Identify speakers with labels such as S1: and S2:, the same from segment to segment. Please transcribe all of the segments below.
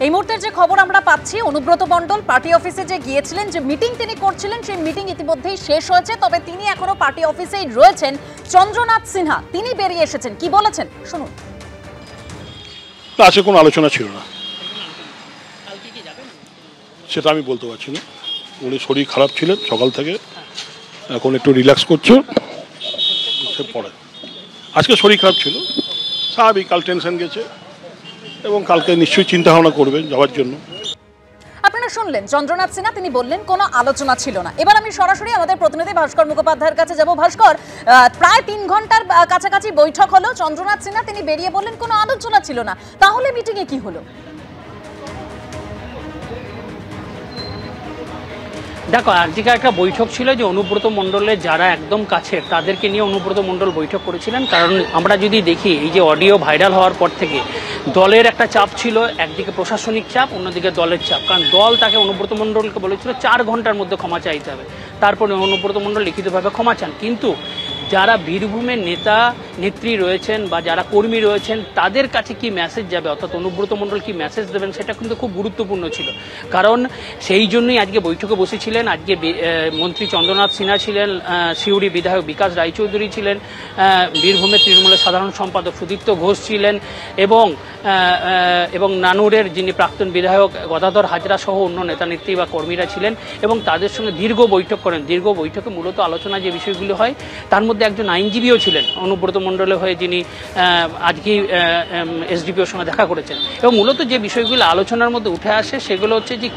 S1: এই মুহূর্তের যে খবর আমরা পাচ্ছি, অনুব্রত মণ্ডল পার্টি অফিসে যে গিয়েছিলেন, যে মিটিং তিনি করছিলেন, সেই মিটিং ইতিমধ্যেই শেষ হয়েছে। তবে তিনি এখনো পার্টি অফিসেই রয়েছেন। চন্দ্রনাথ সিনহা তিনি বেরিয়ে এসেছেন, কি বলেছেন শুনুন।
S2: আজকে কোনো আলোচনা ছিল না, সেটা আমি বলতে পারছি না। উনি শরীর খারাপ ছিলেন সকাল থেকে, এখন একটু রিল্যাক্স করছে পরে। আজকে শরীর খারাপ ছিল, স্বাভাবিক, কাল টেনশন গেছে এবং কালকে নিশ্চয়ই চিন্তা ভাবনা করবেন যাওয়ার জন্য।
S1: আপনারা শুনলেন চন্দ্রনাথ সিনহা, তিনি বললেন কোনো আলোচনা ছিল না। এবার আমি সরাসরি আমাদের প্রতিনিধি ভাস্কর মুখোপাধ্যায়ের কাছে যাব। ভাস্কর, প্রায় 3 ঘন্টার কাছাকাছি বৈঠক হলো। চন্দ্রনাথ সিনহা তিনি বেরিয়ে বললেন কোনো আলোচনা ছিল না, তাহলে মিটিংয়ে কি হলো?
S3: দেখো, আজকে একটা বৈঠক ছিল যে অনুব্রত মণ্ডলের যারা একদম কাছের তাদেরকে নিয়ে অনুব্রত মণ্ডল বৈঠক করেছিলেন। কারণ আমরা যদি দেখি, এই যে অডিও ভাইরাল হওয়ার পর থেকে দলের একটা চাপ ছিল, একদিকে প্রশাসনিক চাপ, অন্যদিকে দলের চাপ। কারণ দল তাকে অনুব্রত মণ্ডলকে বলেছিল 4 ঘন্টার মধ্যে ক্ষমা চাইতে হবে, তারপরে অনুব্রত মণ্ডল লিখিতভাবে ক্ষমা চান। কিন্তু যারা বীরভূমের নেতা নেত্রী রয়েছেন বা যারা কর্মী রয়েছেন তাদের কাছে কি মেসেজ যাবে, অর্থাৎ অনুব্রত মণ্ডল কি মেসেজ দেবেন, সেটা কিন্তু খুব গুরুত্বপূর্ণ ছিল। কারণ সেই জন্যই আজকে বৈঠকে বসেছিলেন। আজকে মন্ত্রী চন্দ্রনাথ সিনহা ছিলেন, সিউড়ি বিধায়ক বিকাশ রায়চৌধুরী ছিলেন, বীরভূমের তৃণমূলের সাধারণ সম্পাদক সুদীপ্ত ঘোষ ছিলেন, এবং নানুরের যিনি প্রাক্তন বিধায়ক গদাধর হাজরা সহ অন্য নেতানেত্রী বা কর্মীরা ছিলেন এবং তাদের সঙ্গে দীর্ঘ বৈঠক করেন। দীর্ঘ বৈঠকে মূলত আলোচনা যে বিষয়গুলো হয় তার মধ্যে একজন আইনজীবীও ছিলেন অনুব্রত মণ্ডলের হয়ে, যিনি আজকে এসডিপিওর সঙ্গে দেখা করেছেন। এবং মূলত যে বিষয়গুলো আলোচনার মধ্যে উঠে আসে সেগুলো হচ্ছে যে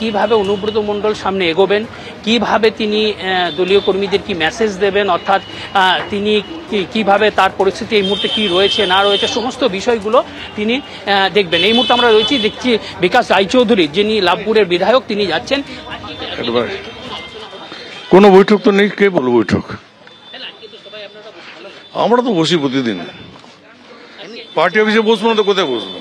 S3: কিভাবে অনুব্রত মণ্ডল সামনে এগোবেন, কিভাবে তিনি দলীয় কর্মীদের কি মেসেজ দেবেন, অর্থাৎ তিনি কিভাবে তার পরিস্থিতি এই মুহূর্তে কি রয়েছে না রয়েছে, সমস্ত বিষয়গুলো তিনি দেখবেন। এই মুহূর্তে আমরা দেখছি বিকাশ রায়চৌধুরী, যিনি লাভপুরের বিধায়ক, তিনি যাচ্ছেন।
S4: কোনো বৈঠক তো নেই, কে বলবো বৈঠক? আমরা তো বসি প্রতিদিন, পার্টি অফিসে বসবো না তো কোথায় বসবো?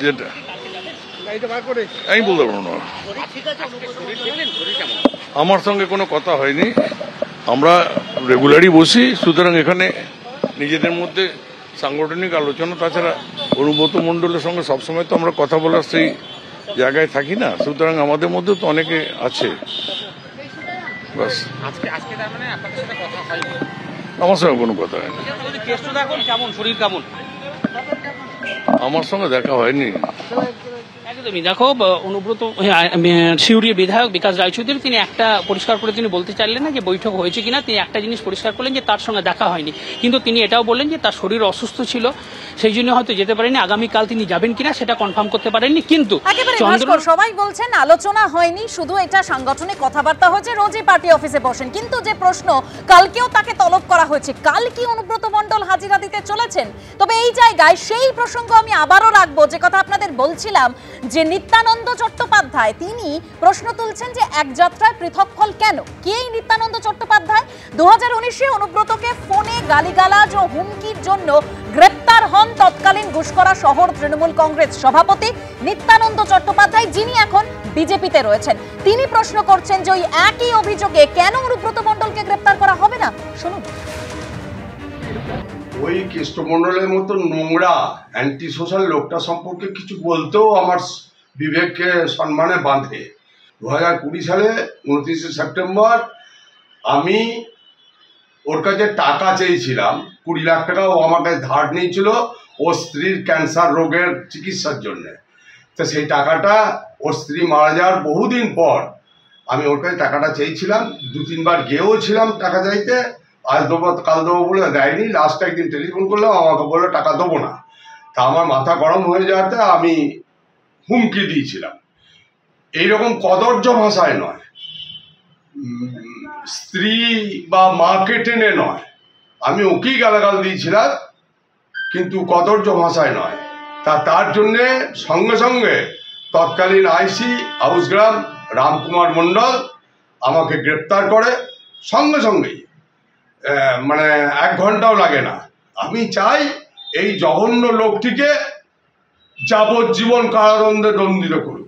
S4: যেটা আমি বলতে পারবো না, আমার সঙ্গে কোনো কথা হয়নি। আমরা রেগুলারই বসি, সুতরাং এখানে নিজেদের মধ্যে সাংগঠনিক আলোচনা, তাছাড়া অনুব্রত মণ্ডলের সঙ্গে সবসময় তো আমরা কথা বলার সেই জায়গায় থাকি না, সুতরাং আমাদের মধ্যে তো অনেকে আছে। বাস, আমার সঙ্গে কোনো কথা হয়নি, আমার সঙ্গে দেখা হয়নি।
S3: একদমই। দেখো, অনুব্রত সিউড়ির বিধায়ক বিকাশ রায়চৌধুরী তিনি একটা পরিষ্কার করে তিনি বলতে চাইলেন না যে বৈঠক হয়েছে কিনা। তিনি একটা জিনিস পরিষ্কার করলেন যে তার সঙ্গে দেখা হয়নি, কিন্তু তিনি এটাও বললেন যে তার শরীর অসুস্থ ছিল, সেই জন্য হয়তো যেতে পারেনি। আগামীকাল তিনি যাবেন কিনা সেটা কনফার্ম করতে পারেননি। কিন্তু
S1: সবাই বলছেন আলোচনা হয়নি, শুধু এটা সাংগঠনিক কথাবার্তা হয়েছে, রোজই পার্টি অফিসে বসেন। কিন্তু যে প্রশ্ন, কালকেও তাকে তলব করা হয়েছে, কাল কি অনুব্রত মণ্ডল হাজিরা দিতে চলেছেন? তবে এই জায়গায় সেই প্রসঙ্গ আমি আবারও রাখবো, যে কথা আপনাদের বলছিলাম, যে নিত্যানন্দ চট্টোপাধ্যায় তিনি প্রশ্ন তুলছেন যে এক যাত্রায় পৃথক ফল কেন? কে এই নিত্যানন্দ চট্টোপাধ্যায়? 2019-এ অনুব্রতকে ফোনে গালিগালাজ ও হুমকির জন্য গ্রেপ্তার হন তৎকালীন ঘুষকরা শহর তৃণমূল কংগ্রেস সভাপতি নিত্যানন্দ চট্টোপাধ্যায়, যিনি এখন বিজেপিতে রয়েছেন। তিনি প্রশ্ন করছেন যে ওই একই অভিযোগে কেন অনুব্রত মণ্ডলকে গ্রেপ্তার করা হবে না। শুনুন।
S5: ওই কৃষ্ণমণ্ডলের মতো নোংরা অ্যান্টি সোশ্যাল লোকটা সম্পর্কে কিছু বলতেও আমার বিবেককে সম্মানে বাঁধে। 2020 সালে 29শে সেপ্টেম্বর আমি ওর কাছে টাকা চেয়েছিলাম, 20 লাখ টাকা ও আমাকে ধার নিয়েছিল ওর স্ত্রীর ক্যান্সার রোগের চিকিৎসার জন্যে। তো সেই টাকাটা ওর স্ত্রী মারা যাওয়ার বহুদিন পর আমি ওর কাছে টাকাটা চেয়েছিলাম, 2-3 বার গিয়েও ছিলাম টাকা চাইতে, আজ দেবো কাল দেবো বলে দেয়নি। লাস্ট একদিন টেলিফোন করলাম, আমাকে বললো টাকা দেবো না। তা আমার মাথা গরম হয়ে যাওয়াতে আমি হুমকি দিয়েছিলাম। এইরকম কদর্য ভাষায় নয়, স্ত্রী বা মাকে টেনে নয়, আমি ওকেই গালাগাল দিয়েছিলাম, কিন্তু কদর্য ভাষায় নয়। তার জন্যে সঙ্গে সঙ্গে তৎকালীন আইসি হাউসগ্রাম রামকুমার মণ্ডল আমাকে গ্রেপ্তার করে, সঙ্গে সঙ্গেই, মানে 1 ঘন্টাও লাগে না। আমি চাই এই জঘন্য লোকটিকে যাবজ্জীবন কারাদণ্ডে দণ্ডিত করুক।